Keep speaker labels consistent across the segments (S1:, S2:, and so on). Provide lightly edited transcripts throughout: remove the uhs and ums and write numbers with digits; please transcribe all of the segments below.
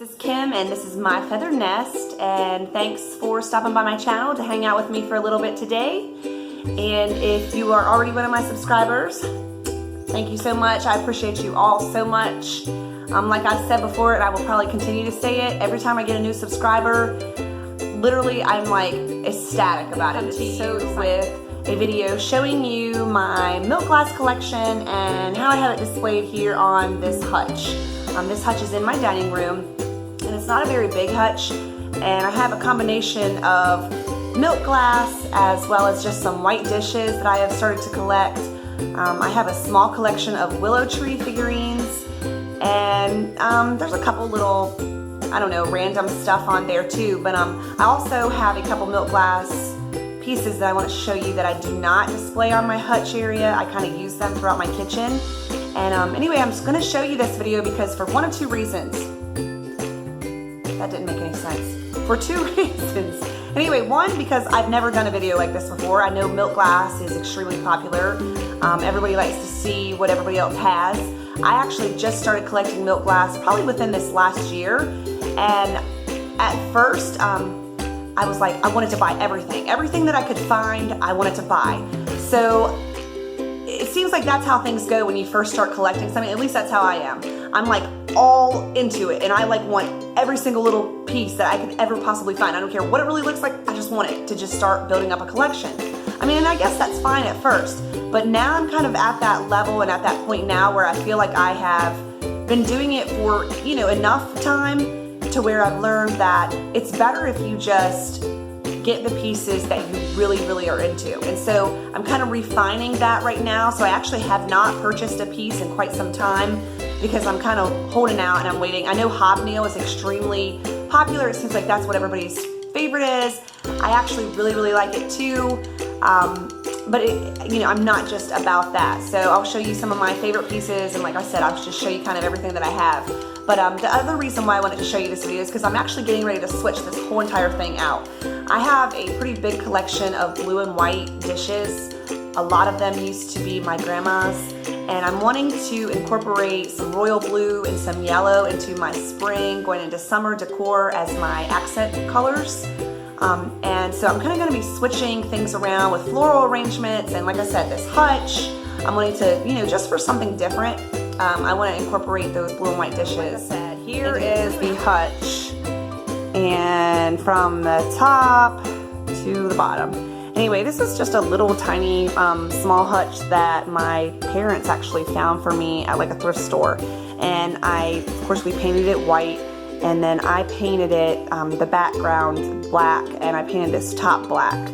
S1: is Kim and this is My Feather Nest, and thanks for stopping by my channel to hang out with me for a little bit today. And if you are already one of my subscribers, thank you so much. I appreciate you all so much. Like I've said before, and I will probably continue to say it, every time I get a new subscriber, literally I'm like ecstatic about it. So with a video showing you my milk glass collection and how I have it displayed here on this hutch. This hutch is in my dining room, and it's not a very big hutch, and I have a combination of milk glass as well as just some white dishes that I have started to collect. I have a small collection of willow tree figurines, and there's a couple little, I don't know, random stuff on there too, but I also have a couple milk glass pieces that I want to show you that I do not display on my hutch area. I kind of use them throughout my kitchen. And anyway, I'm just going to show you this video because for one of two reasons. That didn't make any sense. For two reasons. Anyway, one, because I've never done a video like this before. I know milk glass is extremely popular. Everybody likes to see what everybody else has. I actually just started collecting milk glass probably within this last year. And at first, I was like, I wanted to buy everything. Everything that I could find, I wanted to buy. So it seems like that's how things go when you first start collecting something. At least that's how I am. I'm like all into it, and I like want every single little piece that I could ever possibly find. I don't care what it really looks like. I just want it to just start building up a collection. I mean, and I guess that's fine at first, but now I'm kind of at that level and at that point now where I feel like I have been doing it for, you know, enough time to where I've learned that it's better if you just get the pieces that you really are into. And so I'm kind of refining that right now. So I actually have not purchased a piece in quite some time because I'm kind of holding out and I'm waiting. I know hobnail is extremely popular. It seems like that's what everybody's favorite is. I actually really like it too. But you know, I'm not just about that. So I'll show you some of my favorite pieces, and like I said, I'll just show you kind of everything that I have. But the other reason why I wanted to show you this video is because I'm actually getting ready to switch this whole entire thing out. I have a pretty big collection of blue and white dishes. A lot of them used to be my grandma's, and I'm wanting to incorporate some royal blue and some yellow into my spring, going into summer decor as my accent colors. And so I'm kind of going to be switching things around with floral arrangements, and like I said, this hutch, I'm wanting to, you know, just for something different, I want to incorporate those blue and white dishes. Like I said, here is the hutch, and from the top to the bottom. Anyway, this is just a little tiny small hutch that my parents actually found for me at like a thrift store, and of course we painted it white. And then I painted it, the background black, and I painted this top black.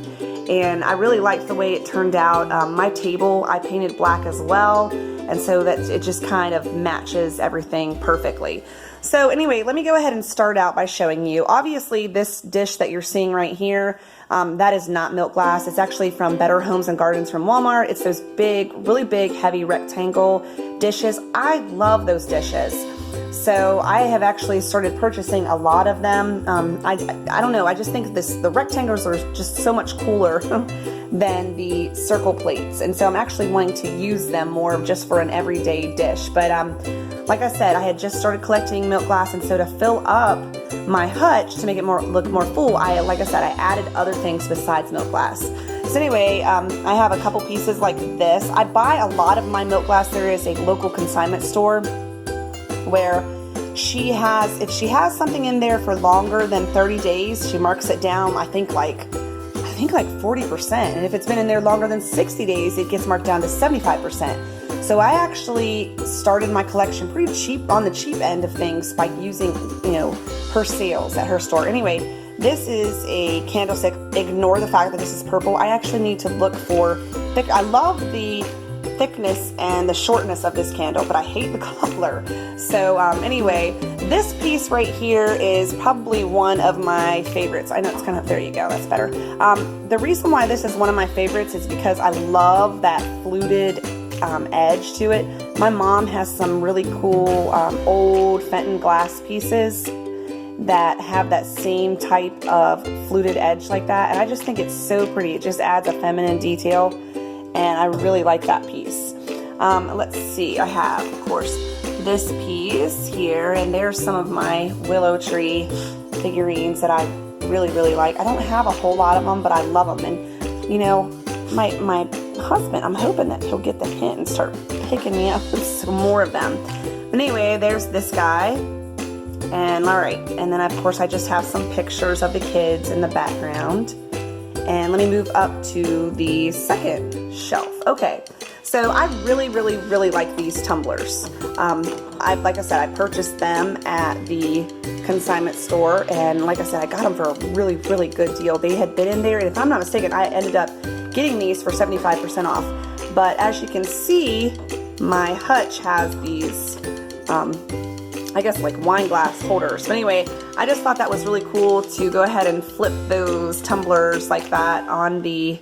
S1: And I really liked the way it turned out. My table, I painted black as well, and so that it just kind of matches everything perfectly. So anyway, let me go ahead and start out by showing you. Obviously, this dish that you're seeing right here, that is not milk glass. It's actually from Better Homes and Gardens from Walmart. It's those big, really big, heavy rectangle dishes. I love those dishes. So I have actually started purchasing a lot of them. I don't know, I just think the rectangles are just so much cooler than the circle plates. And so I'm actually wanting to use them more just for an everyday dish. But like I said, I had just started collecting milk glass, and so to fill up my hutch to make it look more full, like I said, I added other things besides milk glass. So anyway, I have a couple pieces like this. I buy a lot of my milk glass. There is a local consignment store where if she has something in there for longer than 30 days, she marks it down, I think like 40%. And if it's been in there longer than 60 days, it gets marked down to 75%. So I actually started my collection pretty cheap, on the cheap end of things, by using, you know, her sales at her store. Anyway, this is a candlestick. Ignore the fact that this is purple. I actually need to look for thick. I love the thickness and the shortness of this candle, but I hate the color. So anyway, this piece right here is probably one of my favorites. I know it's kind of, there you go, that's better. The reason why this is one of my favorites is because I love that fluted edge to it. My mom has some really cool old Fenton glass pieces that have that same type of fluted edge like that, and I just think it's so pretty. It just adds a feminine detail, and I really like that piece. Let's see, I have, of course, this piece here, and there's some of my willow tree figurines that I really like. I don't have a whole lot of them, but I love them. And you know, my husband, I'm hoping that he'll get the hint and start picking me up with some more of them. But anyway, there's this guy. And alright, and then of course I just have some pictures of the kids in the background. And let me move up to the second shelf. Okay, so I really like these tumblers. Like I said, I purchased them at the consignment store, and like I said, I got them for a really good deal. They had been in there, and if I'm not mistaken, I ended up getting these for 75% off. But as you can see, my hutch has these I guess like wine glass holders. But anyway, I just thought that was really cool to go ahead and flip those tumblers like that on the,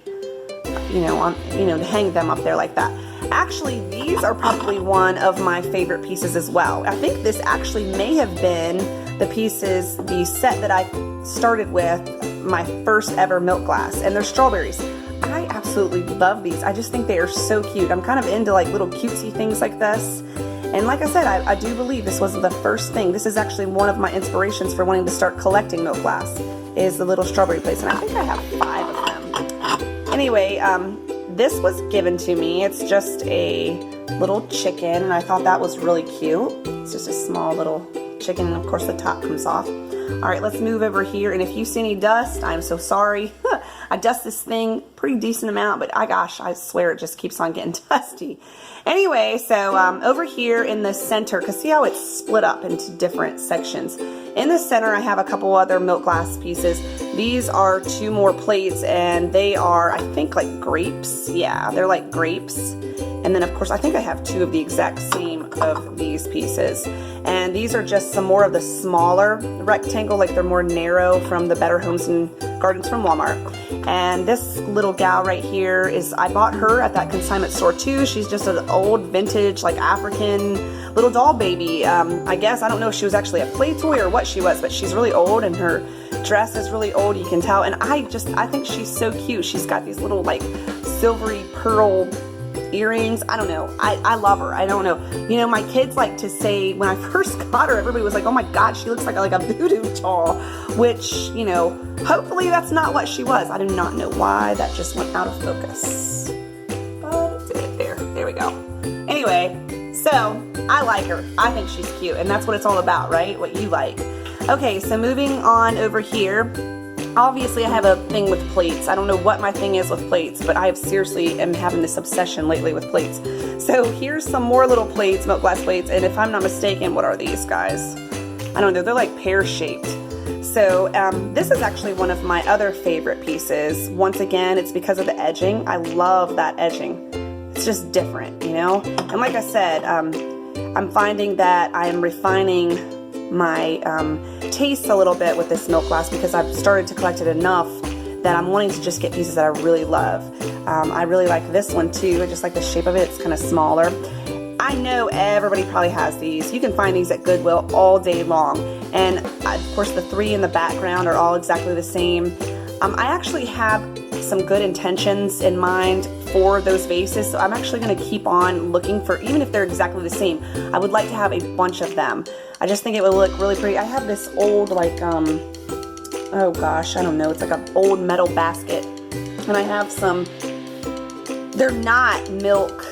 S1: to hang them up there like that. Actually, these are probably one of my favorite pieces as well. I think this actually may have been the set that I started with, my first ever milk glass, and they're strawberries. I absolutely love these. I just think they are so cute. I'm kind of into like little cutesy things like this. And like I said, I do believe this was the first thing. This is actually one of my inspirations for wanting to start collecting milk glass, is the little strawberry plates. And I think I have 5 of them. Anyway, this was given to me. It's just a little chicken, and I thought that was really cute. It's just a small little chicken, and of course the top comes off. All right, let's move over here, and if you see any dust, I'm so sorry. I dust this thing pretty decent amount, but I swear it just keeps on getting dusty. Anyway, so over here in the center, because see how it's split up into different sections. In the center, I have a couple other milk glass pieces. These are 2 more plates, and they are, I think, like grapes. Yeah, they're like grapes. And then, of course, I think I have 2 of the exact same of these pieces. And these are just some more of the smaller rectangle, like they're more narrow, from the Better Homes and Gardens from Walmart. And this little gal right here I bought her at that consignment store too. She's just an old vintage, like African little doll baby. I guess, I don't know if she was actually a play toy or what she was, but she's really old, and her dress is really old, you can tell. And I think she's so cute. She's got these little like silvery pearl earrings. I don't know. I love her. I don't know. You know, my kids like to say, when I first got her, everybody was like, oh my God, she looks like a voodoo doll, which, you know, hopefully that's not what she was. I do not know why that just went out of focus. But it did. There we go. Anyway, so I like her. I think she's cute, and that's what it's all about, right? What you like. Okay, so moving on over here. Obviously, I have a thing with plates. I don't know what my thing is with plates, but I seriously am having this obsession lately with plates. So here's some more little plates, milk glass plates, and if I'm not mistaken, what are these guys? I don't know, they're like pear-shaped. So this is actually one of my other favorite pieces. Once again, it's because of the edging. I love that edging. It's just different, you know? And like I said, I'm finding that I am refining my taste a little bit with this milk glass, because I've started to collect it enough that I'm wanting to just get pieces that I really love. I really like this one too. I just like the shape of it. It's kind of smaller. I know everybody probably has these. You can find these at Goodwill all day long. And of course the 3 in the background are all exactly the same. I actually have some good intentions in mind for those vases, so I'm actually going to keep on looking for, even if they're exactly the same, I would like to have a bunch of them. I just think it would look really pretty. I have this old, like, oh gosh, I don't know, it's like an old metal basket, and I have some, they're not milk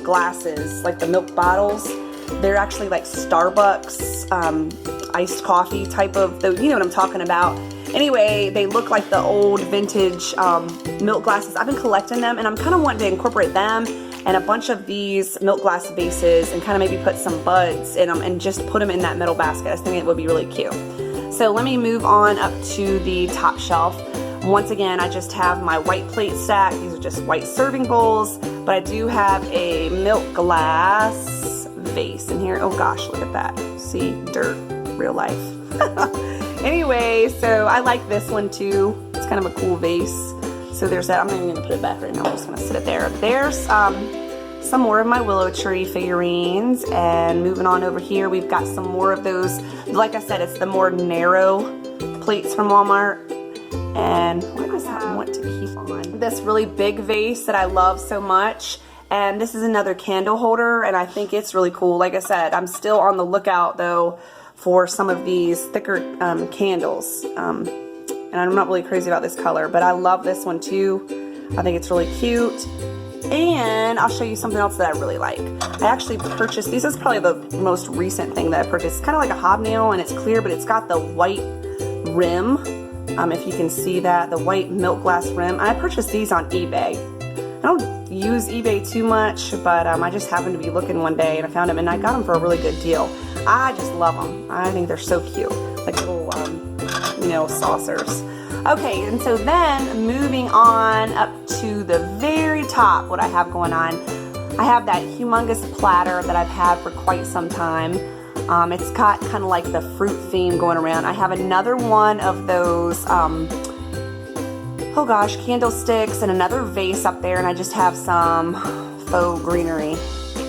S1: glasses, like the milk bottles. They're actually like Starbucks iced coffee type of, you know what I'm talking about. Anyway, they look like the old vintage milk glasses. I've been collecting them, and I'm kind of wanting to incorporate them and a bunch of these milk glass vases, and kind of maybe put some buds in them and just put them in that metal basket. I think it would be really cute. So let me move on up to the top shelf. Once again, I just have my white plate stack. These are just white serving bowls, but I do have a milk glass vase in here. Oh gosh, look at that. See, dirt, real life. Anyway, so I like this one too. It's kind of a cool vase. So there's that. I'm not even going to put it back right now. I'm just going to sit it there. There's some more of my willow tree figurines. And moving on over here, we've got some more of those. Like I said, it's the more narrow plates from Walmart. And why does that want to keep on? This really big vase that I love so much. And this is another candle holder, and I think it's really cool. Like I said, I'm still on the lookout though for some of these thicker candles. And I'm not really crazy about this color, but I love this one too. I think it's really cute. And I'll show you something else that I really like. I actually purchased, this is probably the most recent thing that I purchased. It's kind of like a hobnail, and it's clear, but it's got the white rim. If you can see that, the white milk glass rim. I purchased these on eBay. I don't use eBay too much, but I just happened to be looking one day and I found them, and I got them for a really good deal. I just love them. I think they're so cute, like little, you know, saucers. Okay, and so then moving on up to the very top, what I have going on, I have that humongous platter that I've had for quite some time. It's got kind of like the fruit theme going around. I have another one of those, oh gosh, candlesticks and another vase up there, and I just have some faux greenery.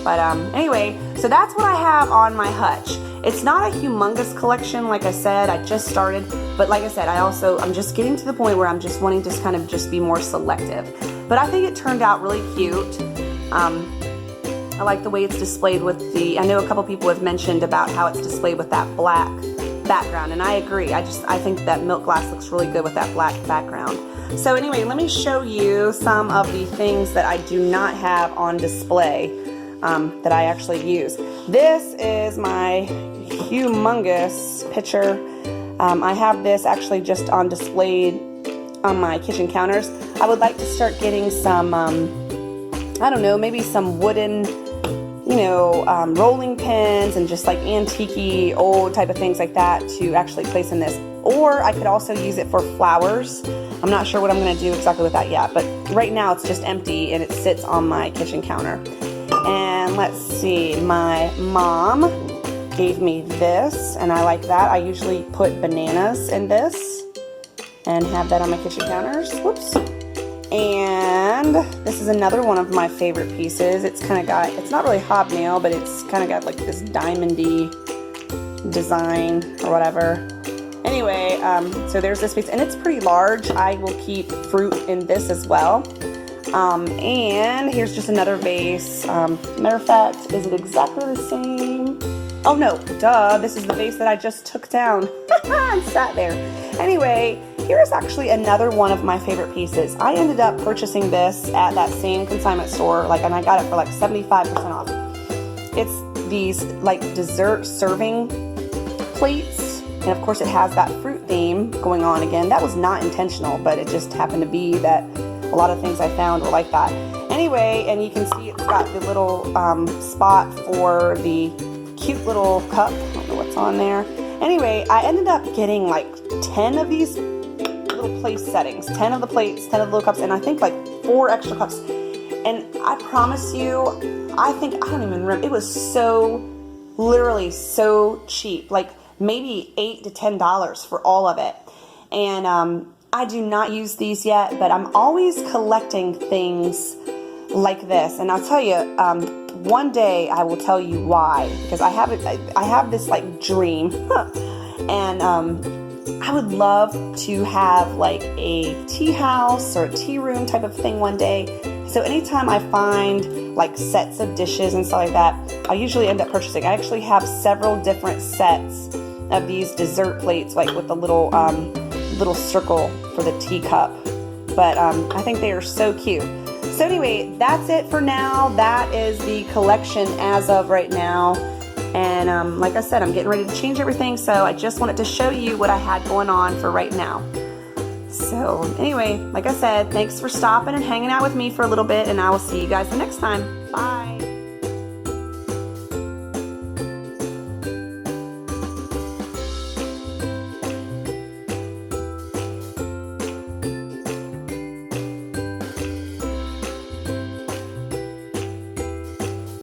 S1: But anyway, so that's what I have on my hutch. It's not a humongous collection, like I said, I just started, but like I said, I'm just getting to the point where I'm just wanting to kind of just be more selective. But I think it turned out really cute. I like the way it's displayed with I know a couple people have mentioned about how it's displayed with that black background, and I agree. I think that milk glass looks really good with that black background. So anyway, let me show you some of the things that I do not have on display that I actually use. This is my humongous pitcher. I have this actually just on display on my kitchen counters. I would like to start getting some, I don't know, maybe some wooden, you know, rolling pins and just like antique-y old type of things like that to actually place in this. Or I could also use it for flowers. I'm not sure what I'm going to do exactly with that yet, but right now it's just empty and it sits on my kitchen counter. And let's see, my mom gave me this, and I like that. I usually put bananas in this and have that on my kitchen counters. Whoops. And this is another one of my favorite pieces. It's kind of got, it's not really hobnail, but it's kind of got like this diamondy design or whatever. Anyway, so there's this piece, and it's pretty large. I will keep fruit in this as well. And here's just another vase. Matter of fact, is it exactly the same? Oh no, duh, this is the vase that I just took down and sat there. Anyway, here's actually another one of my favorite pieces. I ended up purchasing this at that same consignment store, and I got it for like 75% off. It's these like dessert serving plates, and of course it has that fruit theme going on again. That was not intentional, but it just happened to be that a lot of things I found were like that. Anyway, and you can see it's got the little spot for the cute little cup. I don't know what's on there. Anyway, I ended up getting like 10 of these little place settings. 10 of the plates, 10 of the little cups, and I think like 4 extra cups. And I promise you, I don't even remember. It was so, literally so cheap. Like maybe $8 to $10 for all of it. And I do not use these yet, but I'm always collecting things like this. And I'll tell you, one day I will tell you why, because I have this like dream, and I would love to have like a tea house or a tea room type of thing one day. So anytime I find like sets of dishes and stuff like that, I usually end up purchasing. I actually have several different sets of these dessert plates, like with the little little circle for the teacup. But I think they are so cute. So anyway, that's it for now. That is the collection as of right now. And like I said, I'm getting ready to change everything, so I just wanted to show you what I had going on for right now. So anyway, like I said, thanks for stopping and hanging out with me for a little bit, and I will see you guys the next time. Bye.